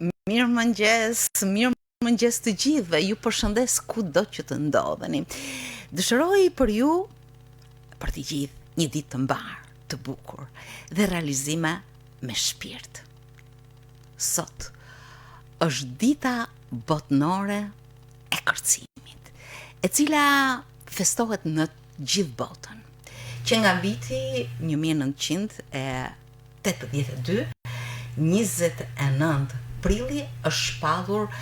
Mirëmëngjes të gjithëve, ju përshëndes kudo që të ndodheni. Dëshiroj për ju, për të gjithë, një ditë të mbarë, të bukur dhe realizime me shpirt. Sot është dita botënore e kërcimit, e cila festohet në gjithë botën, që nga viti 1982, 29 prilli është shpallur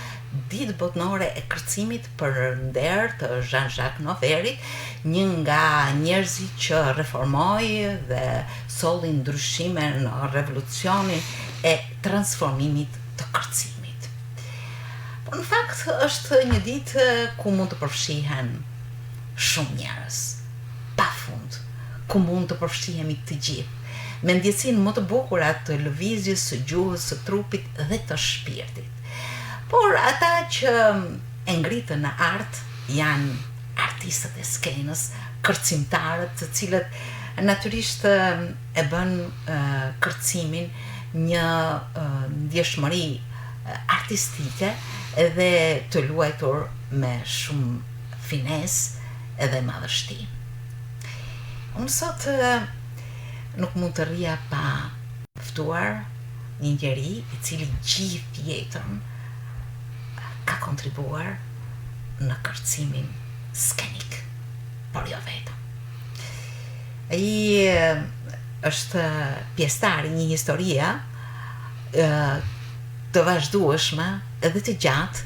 ditë botënore e kërcimit për nder të Jean-Jacques Noverit, një nga njerëzit që reformoi dhe solli ndryshime në revolucionin e transformimit të kërcimit. Por në fakt është një ditë ku mund të përfshihen shumë njerëz, pafund, ku mund të përfshihemi të gjithë, me ndjesinë më të bukur të lëvizjes, së gjuhës, së trupit dhe të shpirtit. Por ata që e ngritën në art janë artistët e skenës, kërcimtarët, të cilët natyrisht e bën kërcimin një ndjeshmëri artistike dhe të luajtur me shumë finesë edhe madhështi. Unë sot nuk mund të rria pa ftuar një njeri i cili gjithë jetën ka kontribuar në kërcimin skenik, por jo vetëm. Ai është pjesëtar i një historie të vazhdueshme edhe të gjatë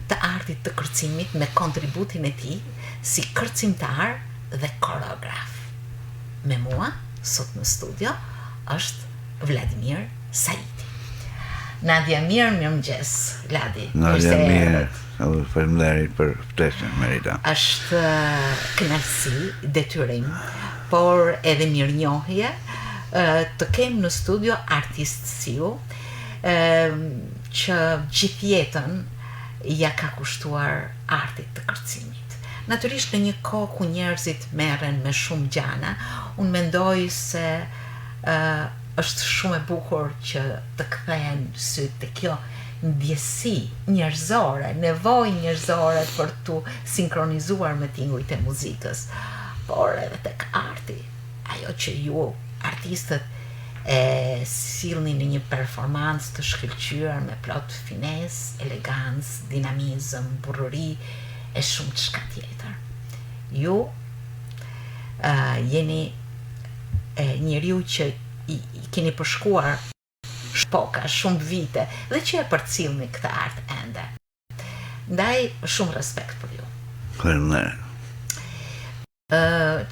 të artit të kërcimit me kontributin e tij si kërcimtar dhe koreograf. Me mua sot në studio është Vladimir Saidi. Nadia, mirëmëngjes, Vladi. Nadia, mirë. Faleminderit për ftesën, Merita. Është kënaqësi, detyrim, por edhe mirënjohje të kem në studio artist si ju, që gjithë jetën ja ka kushtuar artit të kërcimit. Natyrisht në një kohë ku njerëzit merren me shumë gjana, unë mendoj se është shumë e bukur që të kthehen syt te kjo ndjesi njerëzore, nevojë njerëzore për të sinkronizuar me tingujt e muzikës, por edhe tek arti, ajo që ju artistët e sillni në një performancë të shkëlqyer me plot finesë, elegancë, dinamizëm, burrëri e shumë të shka tjetër. Ju jeni njeriu që i keni përshkuar shpoka, shumë vite, dhe që e përcillni këtë art ende. Ndaj shumë respekt për ju. Faleminderit.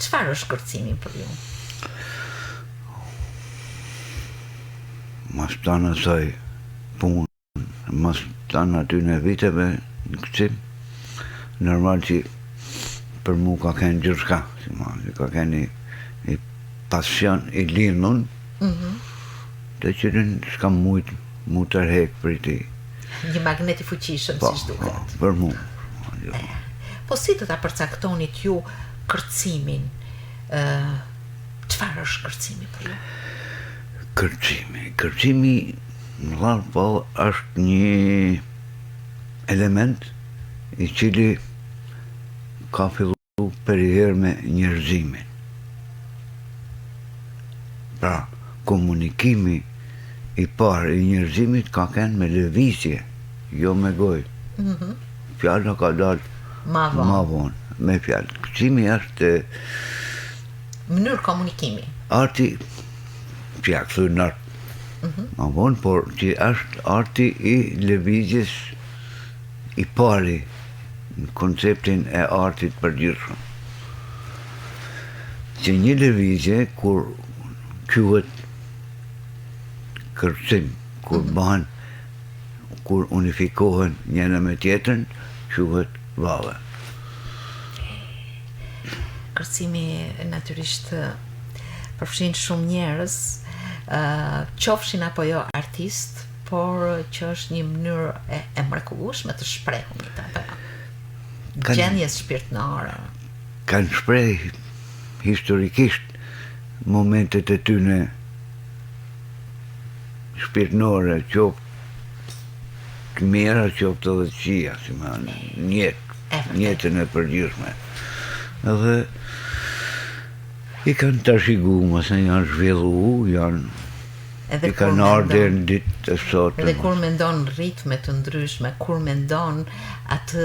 Çfarë është kërcimi për ju? Mas tanë asaj punë, mas tanë aty në viteve në kërcim, normal që për mu ka kënë gjithka, ka kënë i pasion, i linun, të qërin s'ka mu tërhek për ti. Një magnet i fuqishëm, si shduket. Për mu. Po si të ta përcaktonit ju kërcimin? Çfarë është kërcimi për ju? Kërcimi në rrallë po është një element i cili ka fillu periherë me njerëzimin. Pra, komunikimi i parë i njerëzimit ka qenë me lëvizje, jo me gojë. Fjala ka dalë ma vonë, me fjalë. Kërcimi është mënyrë komunikimi. Arti, fjalë thënë art, ma vonë, por që është arti i lëvizjes i pari në konceptin e artit përgjithshëm. Që një lëvizje kur quhet kërcim, kur bëhen, kur unifikohen njëra me tjetrën, quhet valle. Kërcimi natyrisht përfshin shumë njerëz, qofshin apo jo artist, por që është një mënyrë e mrekullueshme të shprehumit apo gjendjes shpirtërore. Kanë shpreh historikisht momentet e tyne shpirtërore, qoftë të mira qoftë edhe të këqija, si më njetën e përgjithshme. Edhe i kanë trashëgu, mëse janë zhvillu, i kanë ardhur në ditë e sotme. Edhe kur mendon ritme të ndryshme, kur mendon atë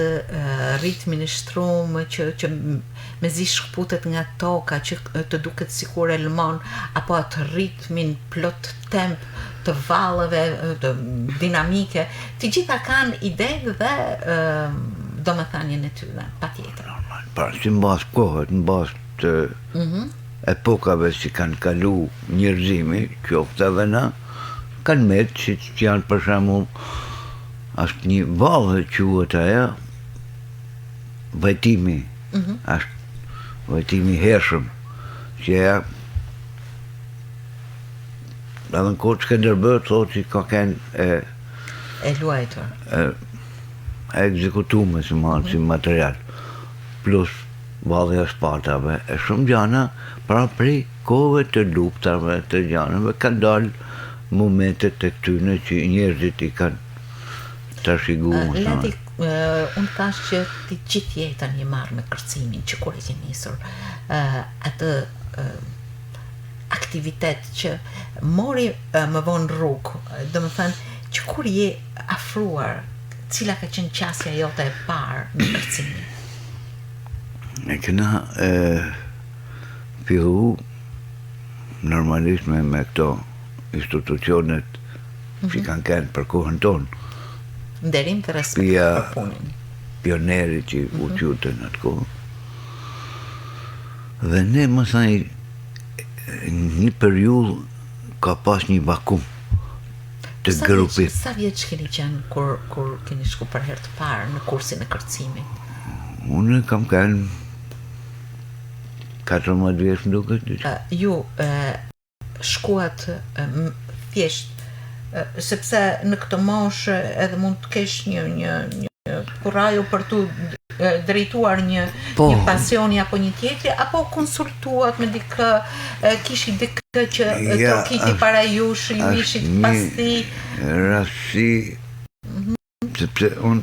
ritmin e shtrumë që mezi shkputet nga toka, që të duket sikur e lëmon, apo atë ritmin plot temp të vallëve, të dinamike, të gjitha kanë ide dhe domethënien e tyre, patjetër. Pra, si mbas kohët, mbas të epokave që kanë kalu njerëzimi, qoftë edhe na, kanë metë që janë për shembull është një vallë quhet ajo vajtimi. Është vajtimi hershëm që edhe në kohë Skënderbeu thotë që ka kënë e luajtur. E ekzekutuar si material. Plus valli i Spartave e shumë gjana pra prej kohëve të luftave të gjanëve kanë dalë momentet e tyne që njerëzit i kanë trashëguar. Leti, unë thash që ti gjithë jetën je marrë me kërcimin, që kur e ke nisur atë aktivitet që mori më vonë rrugë, domethënë që kur je afruar, cila ka qenë qasja jote e parë në kërcimin? E këna fillu normalisht me këto institucionet që kanë kënë për kohën tonë. Nderim të respekt për punën. Pioneri që u qytën atë kohë. Dhe ne mësaj një periudhë ka pas një vakum të grupit. Sa vjeç keni qenë kur keni shku për herë të parë në kursin e kërcimit? Unë kam kënë 14 vjeç më duket. Ju shkuat thjesht sepse në këtë moshë edhe mund të kesh një kurraju për tu drejtuar një pasioni apo një tjetri, apo konsultuat me dikë, kishi dikë që të kiti para jush, ju ishit pasti? Rasti, sepse unë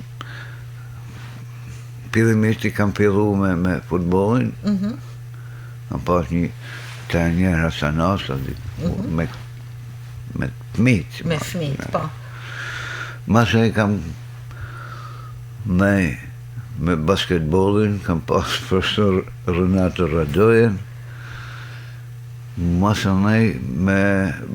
fillimisht i kam fillu me futbollin, kam pas një trajner Hasanas, me fëmijët. Me fëmijët, po. Mase kam me basketbollin, kam pas profesor Renato Radojen, mase me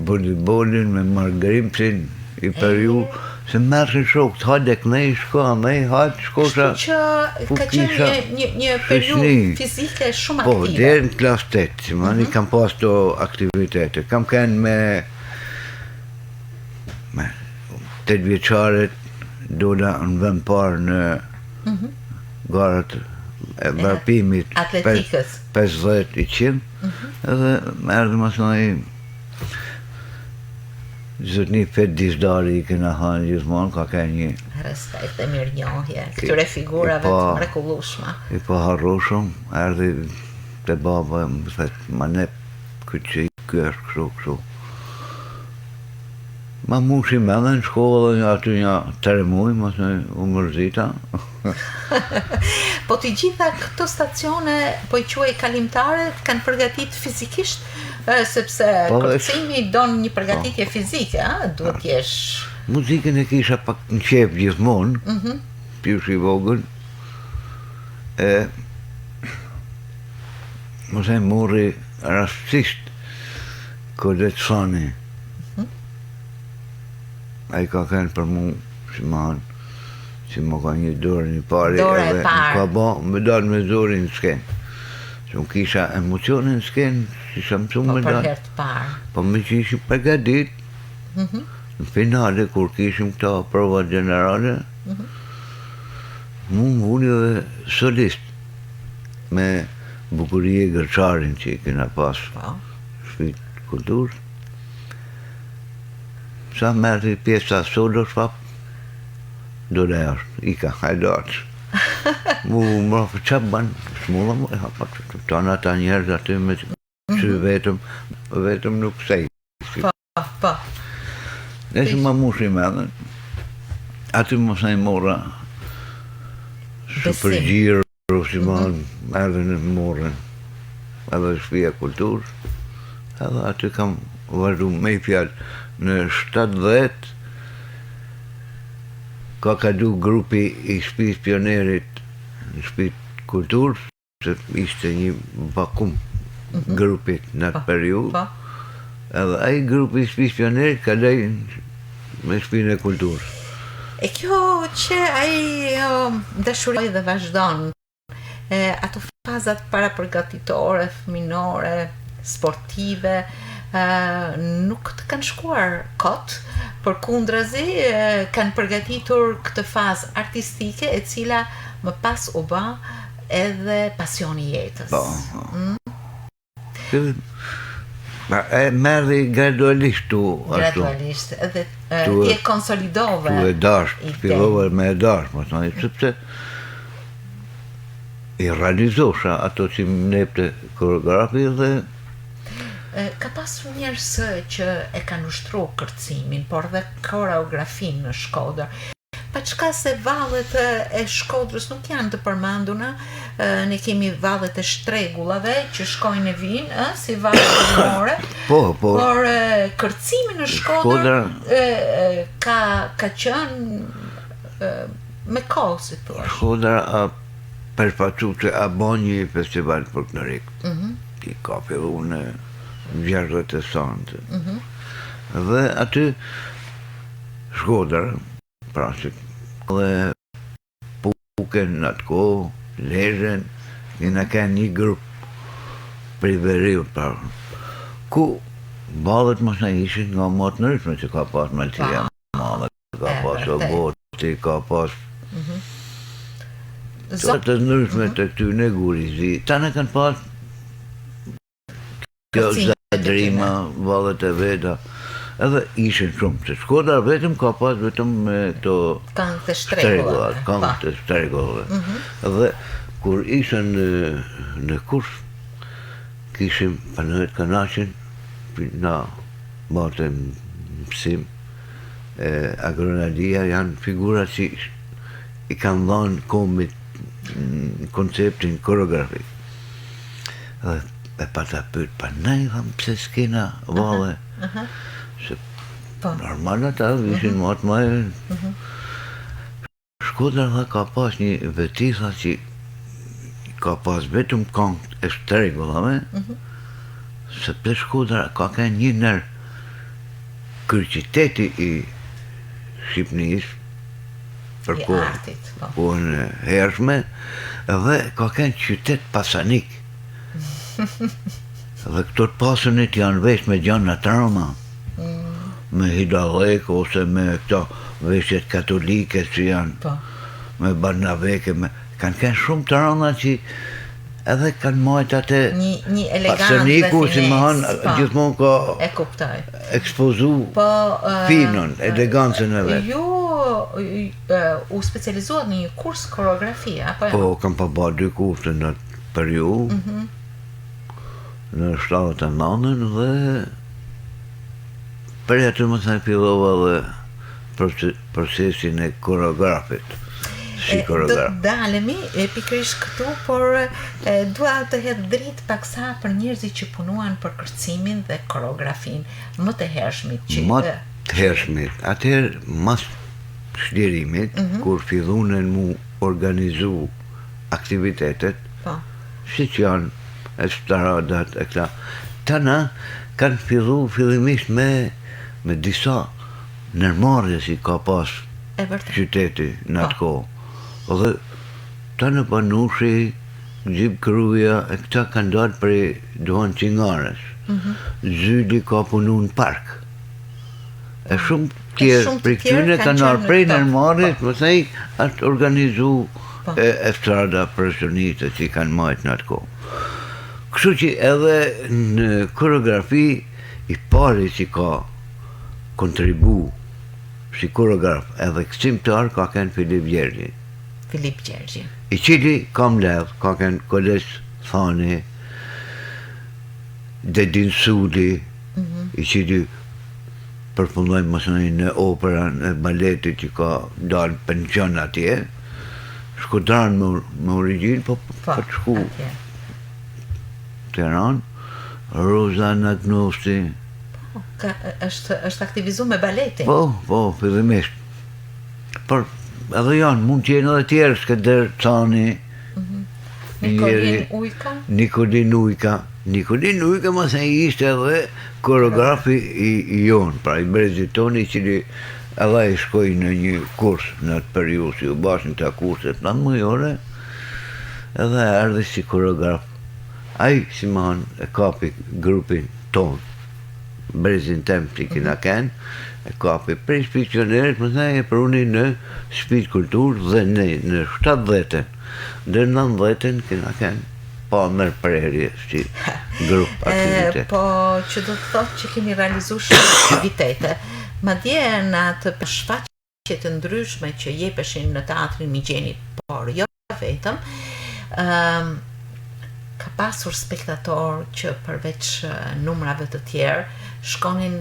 volleybollin, me Margarimsin, i periu, se mërëshin shok, të hajde kënej, shko, hajde shkosha. Kështu që ka qenë një periudhë fizike shumë aktive. Po, deri në klas 8, i kam pas to aktivitete. Kam kënë me 8 vjeqaret, dola në vend parë në garat e varpimit atletikës 50-100, edhe më erdhë më thënë zotni Fet Dizdari i kena hanë gjithmonë, ka ka një respekt e mirënjohje këtyre figurave të mrekullueshme. I pa harrushëm, erdhi te baba, më thëtë, ma ne këtë që është kështu. Ma mushi me dhe në shkollë dhe aty një 3 muj, ma se u mërzita. Po të gjitha këto stacione, po i quaj kalimtare, kanë përgatit fizikisht, sepse kërcimi don një përgatitje fizike, duhet t'jesh... Muzikën e kisha pak në qef gjithmonë, pjush i vogël, mëse mori rastisht Kodet Sani. A i ka kënë për mu, si më ka një dorë një pari, edhe ka ba, me dalë me zori në skenë. Që më kisha emocionin në skenë, si sa mësu me dalë. Po për herë të parë. Po me që ishim përgatit, në finale, kur kishim këta prova generale, mu më vuni dhe solist, me bukurie Gërçarin që i kena pas shpit kulturë. Sa mërti pjesa solo shpap, do dhe është, ika, hajdatë. Mu më rafë që banë, shmulla mu, të anë ata njerëz aty me që vetëm nuk sej. Pa. Nëse më mushi me dhe. aty mos na i mora supergjirë, si edhe në morën edhe shtëpia kulturë, edhe aty kam vazhdu me i fjalë në 70 ka kalu grupi i shtëpisë Pionerit në shtëpi kulturë, se ishte një vakum grupit në atë periudhë, edhe ai grupi i shtëpisë Pionerit ka lej me shtëpinë e kulturës. E kjo që ai dashuri dhe vazhdon, ato fazat para përgatitore, fëminore, sportive, nuk të kanë shkuar kot, përkundrazi kanë përgatitur këtë fazë artistike e cila më pas u bë edhe pasioni i jetës. E merri gradualisht tu. Gradualisht, edhe ti e konsolidove. Tu e dash, fillove me e dash, sepse i realizosha ato që më nepte koreografi dhe ka pasur njerëz që e kanë ushtruar kërcimin, por dhe koreografin në Shkodër. Pa çka se vallet e Shkodrës nuk janë të përmenduna, ne kemi vallet e Shtregullave që shkojnë e vinë, si vallet kombëtare. Por kërcimi në Shkodër ka qenë me kohë, si thua. Shkodra përfaqësu që a bën një festival folklorik. Ti ka filluar në 69. Dhe aty Shkodra, pra që dhe Puken në atë kohë, Lezhen, në ka një grup priveriut, pra, ku ballet mos në ishin nga matë nërshme, që ka pas Maltia Madhe, ka pas Oboti, ka pas të nërshme të këtyne Gurizi, ta në kanë pas kjo Zadrima, ballet e veta, edhe ishin shumë, se Shkodra vetëm ka pas vetëm me këto këngët e Shtregullat, këngët e Shtregullat. Edhe kur ishin në kurs, kishim panojt kanaqin, na bate mësim, agronadia janë figura që i kanë dhënë kombit konceptin koreografik. Edhe e pata pyet, pa nej, tham, pse s'kena valle? Se normal ata ishin matë më Shkodra dhe ka pas një vetisa që ka pas vetëm këngët e Shtregullave, sepse Shkodra ka kënë një nër kryqiteti i Shqipnisë për kohën e hershme, dhe ka kënë qytet pasanik. Dhe këto të pasënit janë vesh me gjana trama, me Hidalek ose me këto veshjet katolike që janë, me Barnaveke, kanë kënë shumë trama që edhe kanë majtë atë pasëniku, si më hanë, gjithmonë ka ekspozu finon, elegancën e vetë. Ju u specializuat në një kurs koreografia, apo? Po, kam pa ba 2 kurse në periudhë, në 79 dhe për atë më thënë fillova dhe procesin e koreografit, si koreograf. Do dalemi pikërisht këtu, por dua të hedh dritë paksa për njerëzit që punuan për kërcimin dhe koreografin më të hershmit. Më të hershmit, atëherë mas shlirimit, kur fillunen mu organizu aktivitetet, si që janë estaradat e këta, tëna kanë fillu fillimisht me disa nërmarrje si ka pas qyteti në atë kohë. Dhe tëna Panushi, Gjip Kruja, e këta kanë dalë prej Duan Qingares. Zyli ka punu në park. E shumë tjerë, prej këtyne kanë arë prej nërmarrjes, më thej, atë organizu estrada profesioniste që kanë majtë në atë kohë. Kështu që edhe në koreografi i pari që ka kontribu si koreograf edhe kësimtar ka kënë Filip Gjergji. I cili kam ledh, ka kënë Koles Thani, Dedin Suli, i cili përfundojmë mësëni në operën e baletit që ka dalë pension atje, Shkodran me origjinë, po për të shku Tiranë, Roza Nagnosti. është aktivizu me baletin? Po, fillimisht. Por edhe janë, mund të jenë edhe tjerë, Skënder Cani, Nikolin Ujka. Nikolin Ujka më se ishte edhe koreografi i jonë, pra i brezit toni, cili edhe i shkoj në një kurs në atë periudhë, si u bashkë në ta kurset 9 mujore, edhe erdhi si koreograf. Ai si man e kapi grupin ton, brezin tem që kina ken, e kapi prej shpikcionerit, më thaj e pruni në Shpit Kultur dhe në 70-ën, dhe 90-ën kina ken pa mërë prerje si grup aktivitet. Po që do të thotë që keni realizu shumë aktivitete, ma dje në atë shfaqje të ndryshme që jepeshin në teatrin Migjeni, por jo vetëm, ka pasur spektator që përveç numrave të tjerë shkonin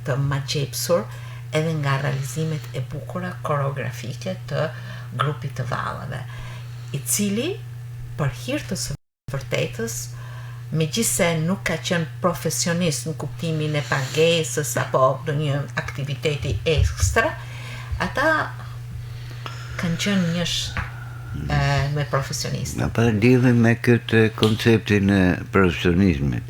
të magjepsur edhe nga realizimet e bukura koreografike të grupit të vallave, i cili për hir të së vërtetës, megjithse nuk ka qenë profesionist në kuptimin e pagesës apo në një aktiviteti ekstra, ata kanë qenë njësh me profesionistë. Ma pa lidhim me këtë konceptin e profesionizmit.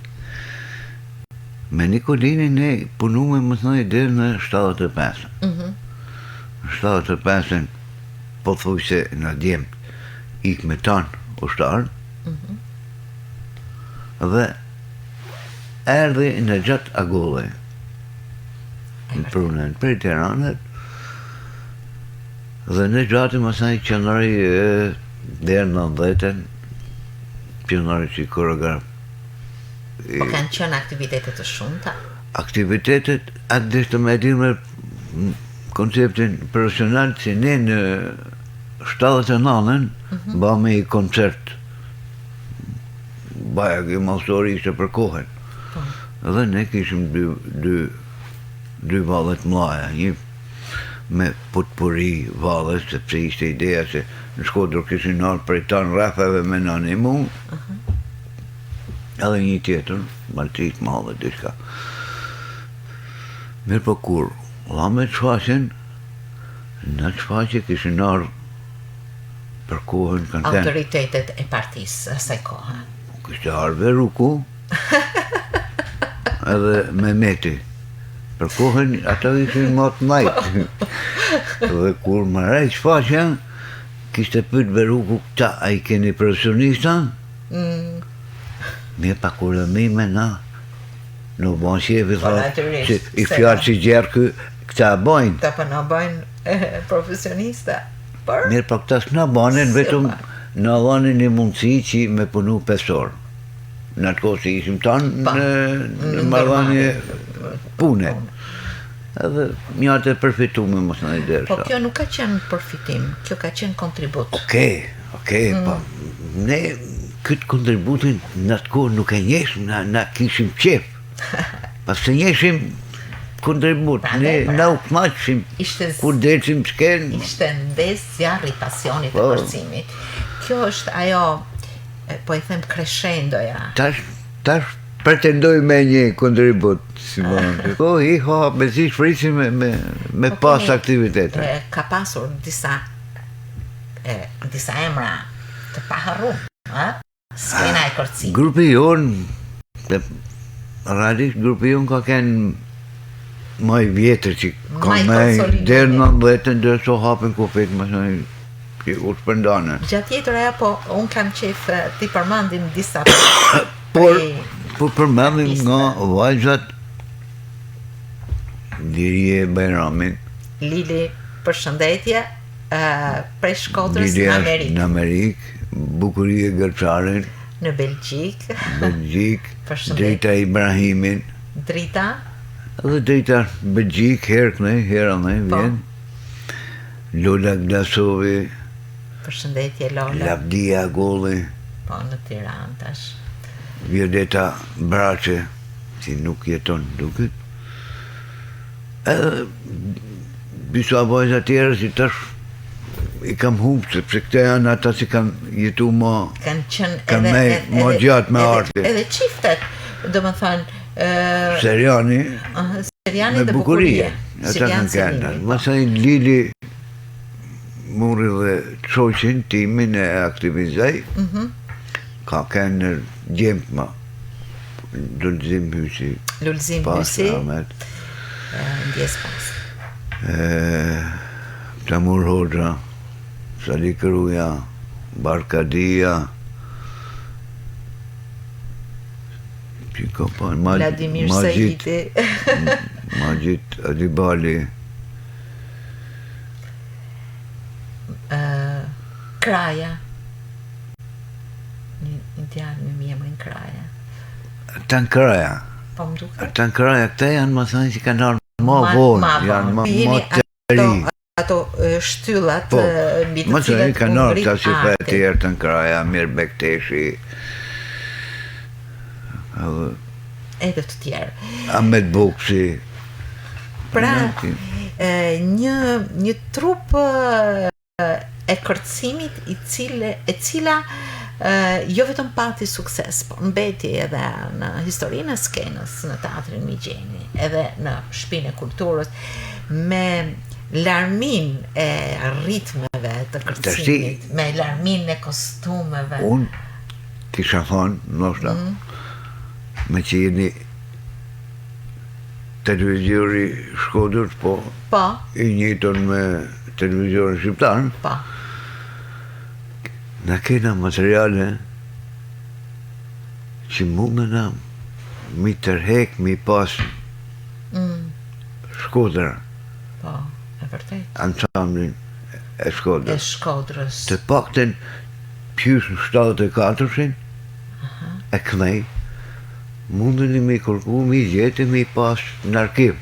Me Nikolinin ne punume më thënë deri në 75. Në 75-ën po thuj se në djem ik me tanë ushtarë, dhe erdhi në gjatë Agullë në prunën për Tiranët, dhe në gjatë më saj qëndari dherë në 90-ën, qëndari si koreograf. Po kanë qenë aktivitetet të shumta? Aktivitetet, atë dhe të me dirë me konceptin profesional, që ne në 79-ën ba me i koncert. Baja kjo malsori ishte për kohën. Dhe ne kishim dy vallet mlaja, një me potpuri vallet, sepse ishte ideja se në Shkodër kishin arë prej tanë rafeve me nani mu, edhe një tjetër, maltit mallet, diçka. Mirë po kur, la me të shfaqen, në të shfaqe kishin arë për kohën kanë ten. Autoritetet e partisë asaj kohë. Kështë arë Veruku, edhe Mehmeti. Për kohën, ata ishin matë majtë. Dhe kur më rejtë shfaqen, kishte pyet Veruku, këta a i keni profesionista? Mirë pa kur dhe mime na, në banë shefi, që i fjallë që gjerë këta bojnë. Këta për në bojnë profesionista. Mirë pa këta s'na banin, vetëm në dhanin një mundësi që me punu 5 orë. Në atë kohë që ishim tanë në marrëdhënie pune. Edhe mjatë e përfitume mos në idere. Po kjo nuk ka qenë përfitim, kjo ka qenë kontribut. Okej, po ne këtë kontributin në atë kohë nuk e njeshim, na kishim qef. Pas se njeshim kontribut, ne na u knaqshim, kur delësim s'ken. Ishte ndes zjarri pasionit e përcimit. Kjo është ajo, po e them crescendoja. Tash pretendoj me një kontribut, si bënë. Po, me si shfrisi me pas aktivitete. Ka pasur disa emra të paharrum, skena e kërcimit. Grupi jonë, realisht grupi jonë ka kenë maj vjetër që ka me dherë në 90-ën dhe so hapin kufit, më shënë që u shpëndane. Gjatë tjetër aja, po unë kam qef t'i përmandim disa Por përmendim nga vajzat Lirije Bajramin. Lili, përshëndetje, prej Shkodrës në Amerikë. Në Amerikë, Bukurie Gërçarin. Në Belgjik. Drita Ibrahimin. Drita? Edhe Drita Belgjik, hera me vjen. Lola Glasovi. Përshëndetje Lola. Lavdia Golli. Po në Tiranë tash. Violeta Brace, që nuk jeton duket. Edhe disa vajza tjera si tash I kam humbë, sepse këte janë ata si kanë jetu më kanë më gjatë me arti. Edhe qiftet, do më thënë Seriani me dhe bukurie. Ata kanë kënë. Masaj Lili muri dhe qoqin timin e aktivizaj, ka kënë gjemë ma Lulzim Hysi. Ndjes pas. Tamur Hoxha, Sali Këruja, Barkadia, Vladimir Saidi, Majid Adibali, Kraja, një djarë me emrin Kraja. Tan Kraja. Po më duke? Tan Kraja, këta janë më thënë që kanë arë më vonë, janë më të ri. Ato shtyllat mbi të më të ri cilat kanë arë ta si për e tjerë Tan Kraja, Mir Bekteshi, edhe të tjerë. Ahmet Buksi. Pra, një trup e kërcimit e cila jo vetëm pati sukses, po mbeti edhe në historinë e skenës, në teatrin Migjeni, edhe në Shtëpinë e Kulturës, me larmin e ritmeve të kërcimit, me larmin e kostumeve. Unë kisha thonë, nështë, me që jeni televizori Shkodër, po I njëjton me televizorin shqiptar, na kena materiale që mundena mi tërhek, mi pas Shkodra. Po, e vërtet. Ansamblin e Shkodrës. E Shkodrës. Të pakten pjus në 74-shin, e kënej, mundeni mi kërku, mi gjeti, mi pas në arkiv.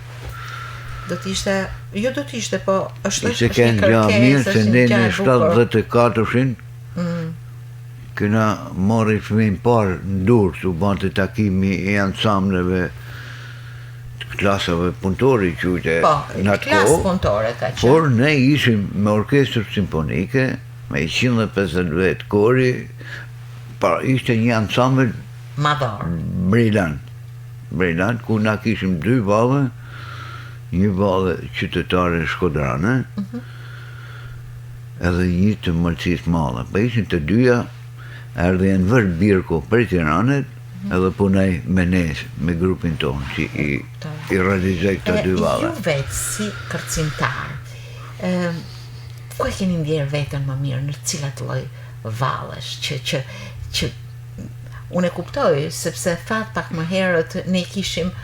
Do t'ishte, jo do t'ishte, po është një kërkesë, se ne në 74-shin, këna mori fëmin parë në Durrës, u bante takimi I ansambleve të klasave punëtori qyte në atë klasë punëtore ka qenë. Por ne ishim me orkestrë simfonike, me 150 vetë kori, ishte një ansambl madhor. Brillant, ku na kishim 2 valle, një valle qytetare shkodrane, edhe një të Mërcis Malla. Pa ishin të dyja, erdhe janë vërë Birko për Tiranet, edhe punaj me nesë, me grupin tonë, që I realizoj këta 2 valle. Ju vetë si kërcimtar, ku e keni ndjerë vetën më mirë, në cilat lloj vallesh, që unë e kuptoj, sepse thatë pak më herët ne kishim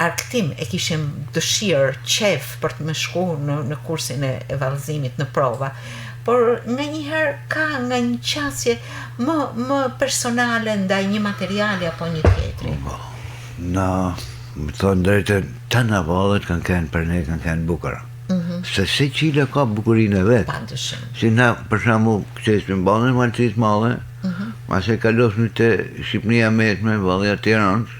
arktim, e kishim dëshirë, qef për të më shku në kursin e vallëzimit në prova, por nga njëherë ka nga një qasje më personale ndaj një materiali apo një tjetri. Na, më thonë drejtën, të në vallet kanë kënë për ne, kanë kënë bukara. Se se qila ka bukurinë e vetë. Si na, për shamu, këqesme balën e Mërcis Malle, mase kalosme të Shqipnia Mesme, Vallja Tiranës,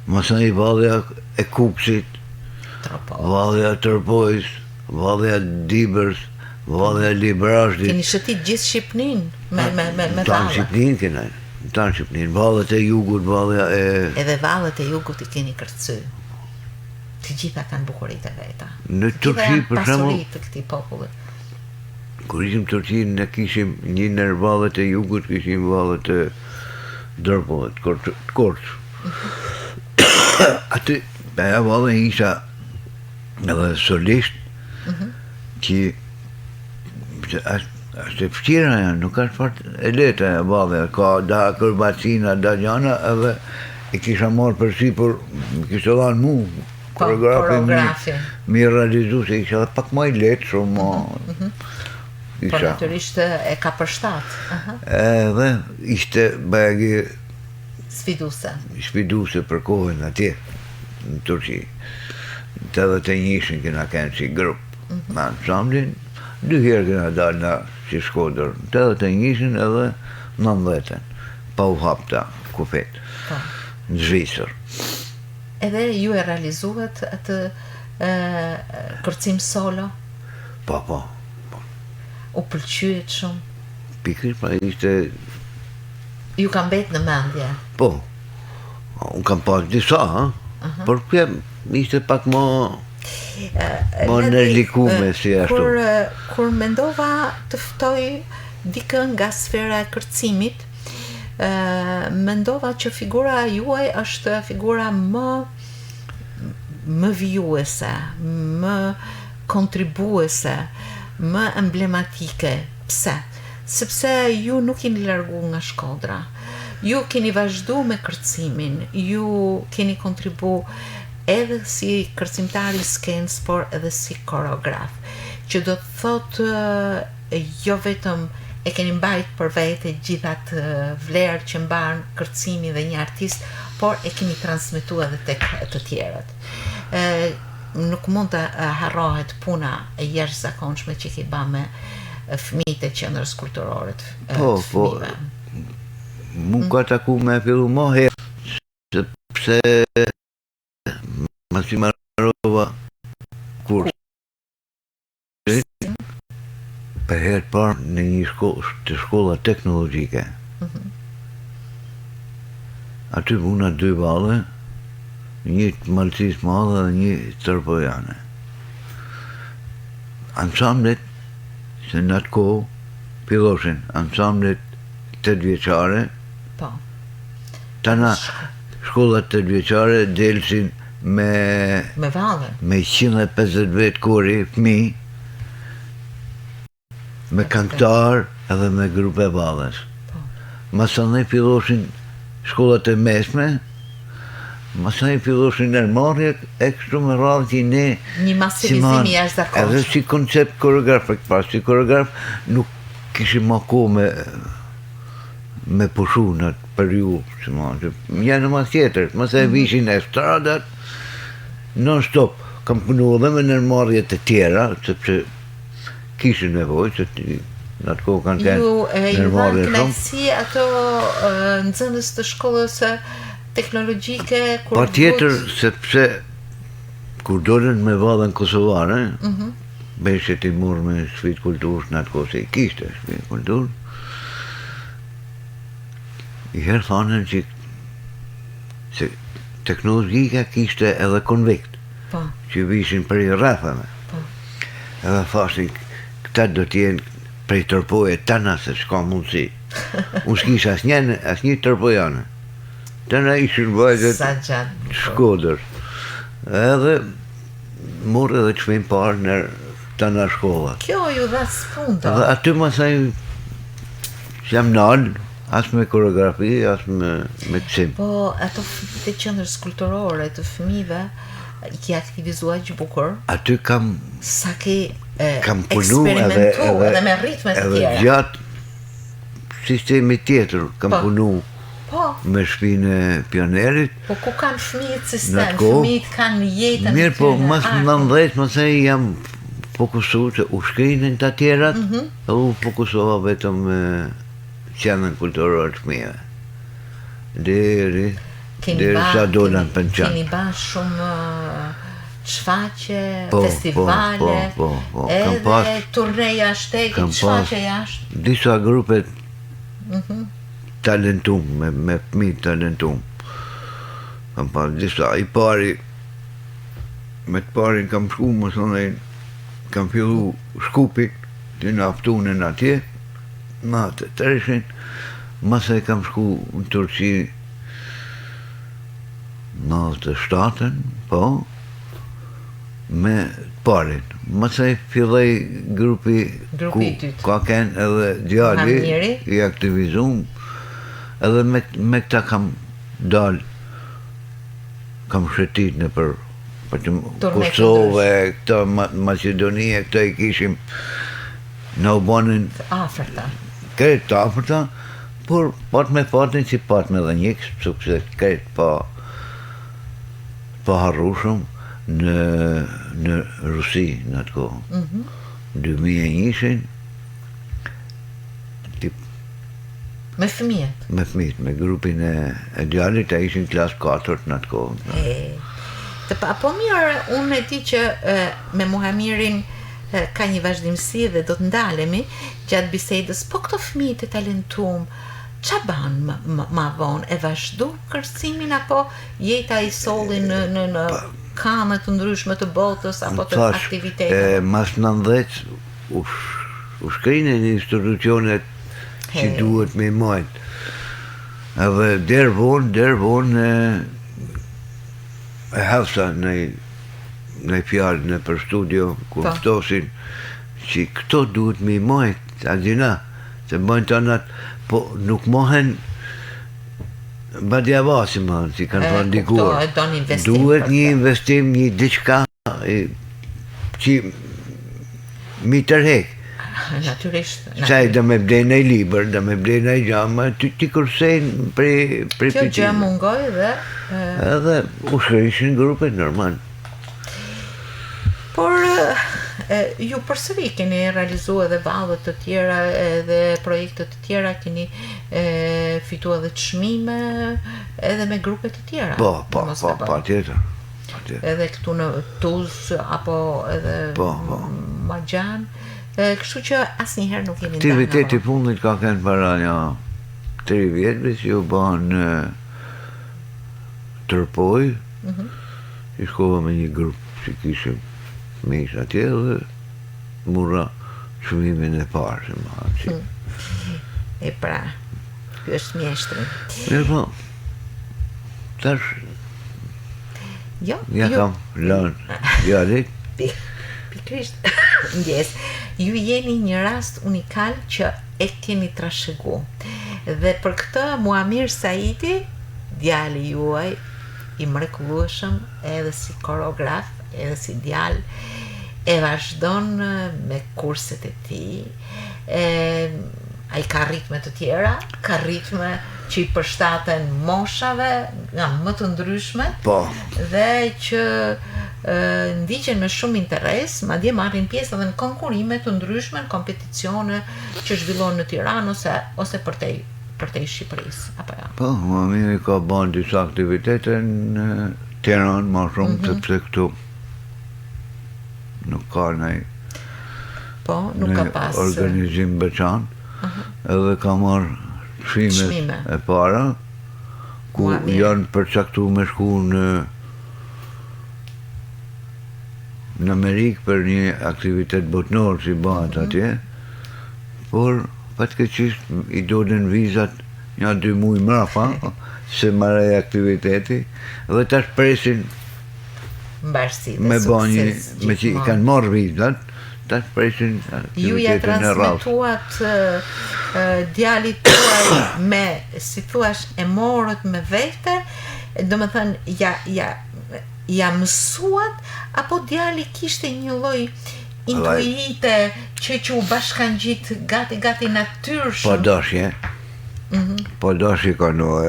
masaj Vallja e Kupsit, Vallja Tërpojës, Vallja Dibërs, Vallja Librashtit. Keni shëtit gjithë Shqipnin me valla. Tanë Shqipnin kena, tanë Shqipnin, vallet e jugut, vallja e... Edhe vallet e jugut I keni kërcy. Të gjitha kanë bukurit e veta. Në Turqi, për shembull, pasurit të këtij populli. Kur ishim Turqi, ne kishim një nër vallet e jugut, kishim vallet e Dërpollet, Korç. Aty, aja valle isha edhe solist, që është e fështira janë, nuk është fart e leta e valle, ka da kërbacina, da gjana, edhe I kisha marrë përsi, por kisha dhanë mu, koreografi, mi realizu se isha dhe pak ma I letë, shumë ma... Por naturisht e ka përshtat. Edhe ishte bagi... Sfiduse për kohën atje, në Turqi. Të edhe të njëshin këna kënë si grup, në ansamblin, 2 herë këna dalë në si Shkodër, të edhe të njëshin edhe 90-ën, pa u hapta kufet, në Zvicër. Edhe ju e realizuat atë kërcim solo? Po. U pëlqyet shumë? Pikërisht, pra ishte... Ju kam bet në mendje? Po, unë kam pas disa, por pjem ishte pak më nërlikume si ashtu. Kur mendova të ftoj dikën nga sfera e kërcimit, mendova që figura juaj është figura më vijuese, më kontribuese, më emblematike. Pse? Sepse ju nuk keni largu nga Shkodra. Ju keni vazhdu me kërcimin, ju keni kontribu edhe si kërcimtari skenës, por edhe si koreograf. Që do të thotë jo vetëm e keni mbajt për vete gjithat vlerë që mban kërcimi dhe një artist, por e keni transmetu edhe tek të tjerët. Nuk mund të harrohet puna e jashtëzakonshme që ki ba me fëmijët e qendrës kulturore të fëmijëve. Mu ka taku me fillu më herë, sepse masi marrova kurs për herë parë në një shkolla teknologjike. Aty puna 2 balle, një malcis madhe dhe një tërpojane. Ansamblet, se në atë kohë, pilloshin ansamblet 8 vjeçare, tana shkollat 8 vjeçare delsin me 150 vet kori fëmi, me këngëtar edhe me grupe valles. Masandej filloshin shkollat e mesme, masandej filloshin nërmarrjet e kështu me radhë që ne një masivizim i jashtëzakonshëm. Edhe si koncept koreografik, pas si koreograf nuk kishim ma kohë me pushu në atë periudhë, janë mas tjetër, mas e vishin estradat, non-stop, kam punu edhe me nërmarrjet e tjera, sepse kishin nevojë, që në atë kohë kanë Ju nërmarrje dhanë knajtësi ato nxënës të shkollës teknologjike? Pa tjetër, sepse kur dolën me vallën kosovare, beshe ti mur me sfit kulturës në atë kohë, se i kishte sfit kulturë, i herë thanën që se teknologjika kishte edhe konvikt, që vishin prej rrethave. Edhe thashin, këta do t'jenë prej tërpoje tëna se s'ka mundësi. Unë s'kisha asnjë tërpojane. Tëna ishin vajzët Shkodër. Edhe murë edhe çmim parë në tëna shkolla. Kjo ju dha spunto. Dhe aty masaj jam nalë, as me koreografi, as me kësim. Po, ato fëmijët e qendrës kulturore të fëmijëve i aktivizua që bukur. Aty kam sa ke punu edhe me ritme të tjera. Edhe gjatë sistemi tjetër kam punu me shpinë e pionerit. Po ku kanë fëmijët sistem, fëmijët kanë jetën e tyre. Mirë, po mas 19, mëse jam fokusu që u shkrinin të tjerat, edhe u fokusova vetëm me qendrën kulturore të fëmijëve. Deri sa dolan për në qanë. Keni ba shumë shfaqe, festivale, edhe turne jashtë, shfaqe jashtë. Disa grupe talentum, me fëmijë talentum. Kam pas disa, i pari, me të parin kam shku, më thonë, kam fillu Shkupit, të në aftunin atje, ma të tërishin, masa kam shku në Turqi, 97-ën, po, me parin. Masa filloj grupi ku ka ken edhe djali, i aktivizum, edhe me këta kam dal, kam shëtit në për Kosovë, këta Macedonia, këta i kishim në u banin kretë të afërta, por pat me fatin si pat me dhe njëks, sepse kretë pa harrushëm në Rusi në atë kohë. 2001-shin, me fëmijët? Me fëmijët, me grupin e djalit, a ishin klas 4 në atë kohë. Po mirë, unë e di që me Muhamirin ka një vazhdimsi dhe do të ndalemi gjatë bisedës, po këto fëmijë të talentuar qa ban ma vonë? E vazhdu kërcimin apo jeta i solli në kamë të ndryshme të botës apo të aktivitetet? Mas 90 u shkrinë një institucionet që duhet me majtë. Edhe der vonë e hafsa në fjallë në për studio ku ftosin që këto duhet me majtë adina se bëjnë të anat po nuk mohen badja vasi si kanë të ndikuar duhet një investim një diçka që mi tërhek Natyrisht. Sai da me blej liber, da me blej në gjama, ti kursejnë pre Kjo gjë mungoj dhe... Edhe u shkërishin grupet normal. Por ju përsëri keni realizu edhe vallet të tjera edhe projekte të tjera, keni fitu edhe çmime edhe me grupe të tjera. Pa tjetër. Edhe këtu në Tuz apo edhe Margjan. Kështu që asnjëherë nuk jeni ndarë. Aktiviteti fundit ka qenë para një 3 vjetëve që u bën Tërpoj. I shkova me një grup që kishim mish atje dhe mura çmimin e parë. E pra, ky është mjeshtri. Po. Tash Jo, kam lënë djalit. Pikrisht, ndjes, ju jeni një rast unikal që e keni trashëgu. Dhe për këtë Muamir Saidi, djali juaj, i mrekullueshëm edhe si koreograf, edhe si djal, e vazhdon me kurset e tij. Ai ka ritme të tjera, ka ritme që i përshtaten moshave nga më të ndryshmet dhe që ndiqen me shumë interes, madje marrin pjesë edhe në konkurrime të ndryshme, në kompeticione që zhvillohen në Tiranë ose përtej Shqipërisë, apo jo? Po, Muamiri ka bën disa aktivitete në Tiranë më shumë sepse këtu nuk ka nuk ka pas organizim veçantë. Edhe ka marrë çmime e para ku janë përcaktuar me shku në Amerikë për një aktivitet botnor si bëhet atje, por fatkeqësisht i dolën vizat një 2 muaj mrapa se marrë aktiviteti dhe tash presin mbarësi me bani me që i kanë marrë vizat tash presin ju ja transmetuat djalit tuaj me si thuash e morët me vete, domethënë ja mësuat apo djali kishte një lloj intuite që u bashkangjit gati natyrshëm? Po dashje. Po dashje ka nuk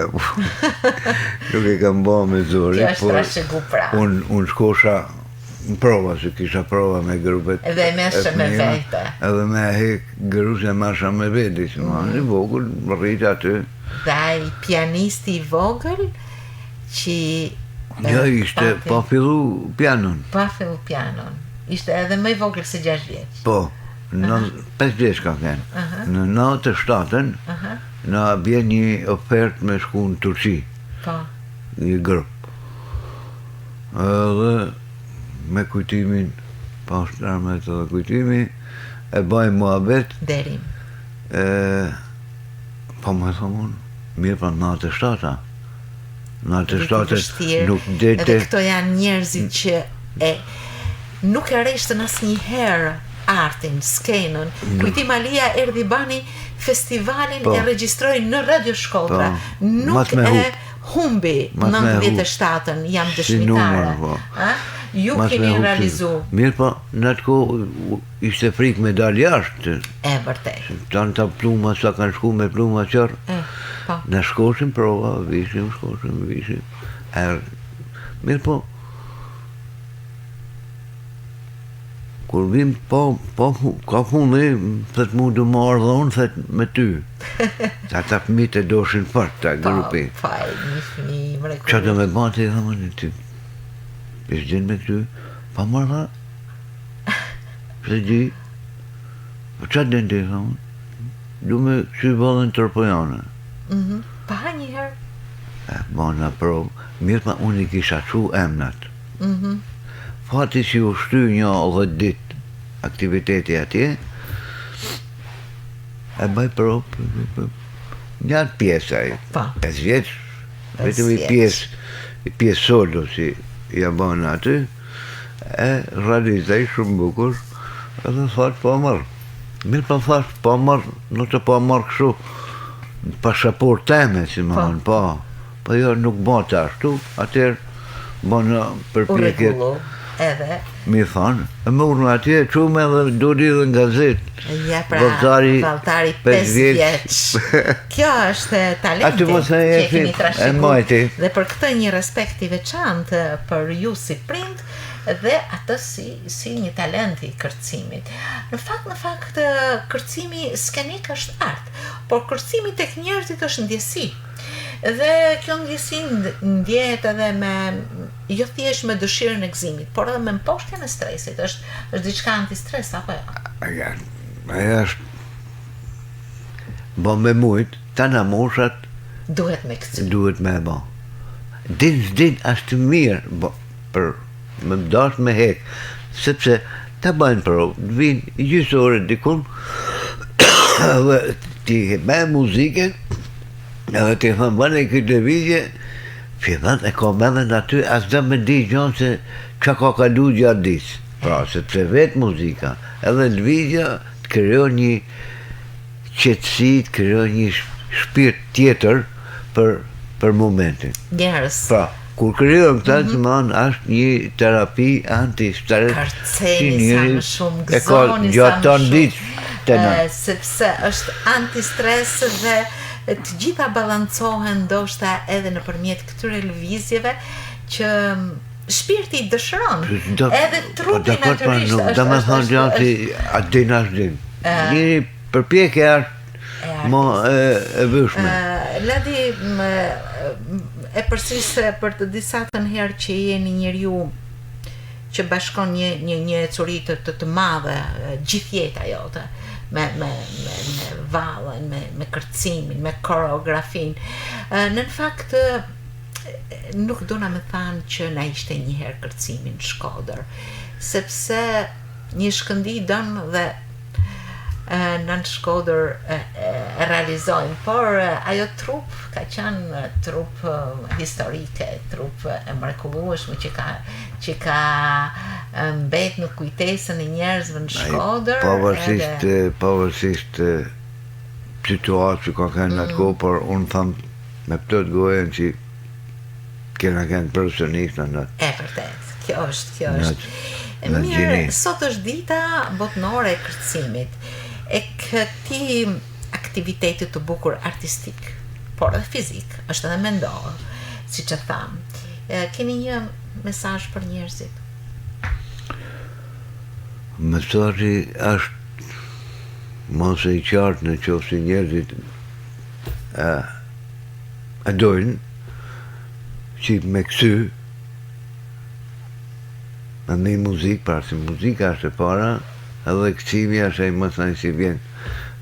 e kam bë me zori, por unë shkosha në prova, se kisha prova me grupet. Edhe meshe me vete. Edhe me hek grushe mesha me vete, si ma një vogël, rritë aty. Dhe ai pianisti i vogël që... Ja, ishte pa fillu pianon. Ishte edhe më i vogël se 6 vjeç. Po, 5 vjeç ka qenë. Në 97-ën, na bjen një ofert me shku në Turqi. Po. Një grup. Edhe me kujtimin, pas armet edhe kujtimi, e bajmë muhabet. Derim. Po më thomun, mirë pa 97-a. Në të shtatës nuk dete... Edhe këto janë njerëzit që nuk e reshtën asnjëherë artin, skenën. Kujtim Alia erdhi bani festivalin e regjistroi në Radio Shkodra. Nuk e humbi 97-ën, jam dëshmitare. Ju keni realizu. Mirë po, në atë kohë ishte frikë me dalë jashtë. Vërtet. Tanta pluma sa kanë shku me pluma qërë. Në shkoshim prova, vishim. Mirë po, kur vim ka fundi, thët mu du më ardhon, thët me ty. Ata fëmijët e doshin fort, ta grupi. Një fëmijë mrekullueshëm. Që të me bati, dhe më një ty. President me këty, pa marrë, se di, qa den të thonë, du me këshy vëllën tërpojane. Pa njëherë? Bona provë, mirë ma unë i kisha qu emnat. Fati si u shty një 10 dit aktiviteti atje, e baj provë, një atë pjesë ai, 5 vjeç, vetëm i pjesë solo si ja bënë aty, e realizaj shumë bukur, edhe thash po marrë. Mirë pa thash po marrë, në të po marrë kështu, pasaport teme, si më thonë, po jo nuk bëtë ashtu, atëherë bënë përpjekjet. Edhe? Mi thonë, e më urnë atje, qume edhe duri dhe në gazet. Ja pra, Valtari 5 vjeç. Kjo është talenti që e keni trashëguar. Dhe për këtë një respekt i veçantë për ju si prind dhe atë si një talent i kërcimit. Në fakt, kërcimi skenik është art, por kërcimi tek njerëzit është ndjesi. Dhe kjo ndjesi ndjehet edhe me jo thjesht me dëshirën e gëzimit, por edhe me mposhtjen e stresit. Është diçka antistres apo jo? Aja është bo me mujt, tana moshat duhet me këcy. Duhet me bo. Din është mirë për me mdash me hek, sepse ta bajnë për vinë gjysë ore dikun dhe ti me muzike edhe ti thëmë bëne i këtë lëvizje, fillat e ko me dhe në aty, as dhe me di gjonë se që ka kalu gjatë disë. Pra, sepse vetë muzika, edhe lëvizja të kryon një qetësi, të kryon një shpirt tjetër për momentin. Njerës. Pra, kur kryon këta që manë, është një terapi anti-stres. Kërceni sa më shumë, gëzoni sa më shumë, sepse është anti-stres dhe të gjitha balancohen ndoshta edhe nëpërmjet këtyre lëvizjeve që shpirti dëshiron. Edhe trupi natyrisht është. Do të thonë gjatë si atin është din. Një përpjekje është më e vëshme. Ladi e përsisë për të disa të herë që jeni njeriu që bashkon një ecuri të madhe gjithë jeta jote. Me vallën, me kërcimin, me koreografin. Në fakt, nuk do na me thanë që na ishte njëherë kërcimin në Shkodër, sepse një shkëndi dëmë dhe në Shkodër e realizojnë, por ajo trup ka qenë trup historike, trup e mrekullueshme që ka mbet në kujtesën e njerëzve në Shkodër. Pavarësisht situatë që ka kënë atë kohë, por unë thamë me plot gojen që kena kënë profesionist në natë. E vërtet, kjo është. Mirë, sot është dita botënore e kërcimit. E këti aktivitetit të bukur artistik, por edhe fizik, është edhe mendor, si që thamë. Keni një mesazh për njerëzit? Mesazhi është mos e i qartë në qoftë si njerëzit e dojnë që me kësy me me muzikë, pra si muzika është e para, edhe këcimi është e më thënë si vjen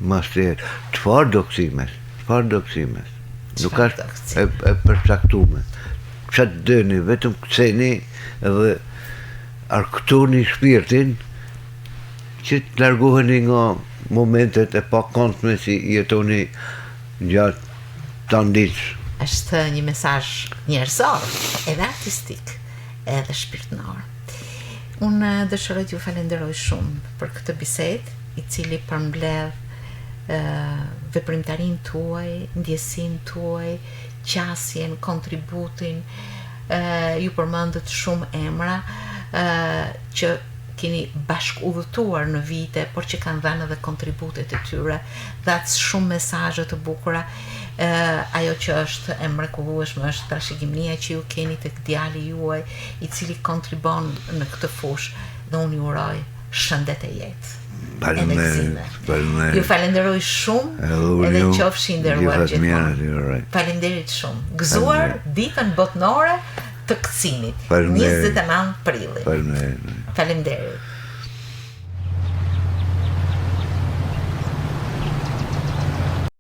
mas të jetë. Çfarë do këcimes? Nuk është e përcaktume. Qatë dëni, vetëm këceni edhe arktoni shpirtin që të largoheni nga momentet e pa kontme si jetoni gjatë të ndicë. Është një mesazh njerëzor, edhe artistik, edhe shpirtënor. Unë dëshiroj t'ju falenderoj shumë për këtë bisedë, i cili përmbledh veprimtarinë tuaj, ndjesinë tuaj, qasjen, kontributin. Ju përmendët shumë emra që keni bashkë udhëtuar në vite, por që kanë dhënë edhe kontributet e tyre, dhatë shumë mesazhe të bukura. Ajo që është e mrekullueshme është trashëgimia që ju keni tek djali juaj, i cili kontribon në këtë fushë, dhe unë ju uroj shëndet e jetë. Ju falenderoj shumë edhe qofshi nderuar gjithmonë. Falenderit shumë. Gëzuar ditën botënore të këtsimit. Faleminderit. 29 prillit. Faleminderit. Faleminderit.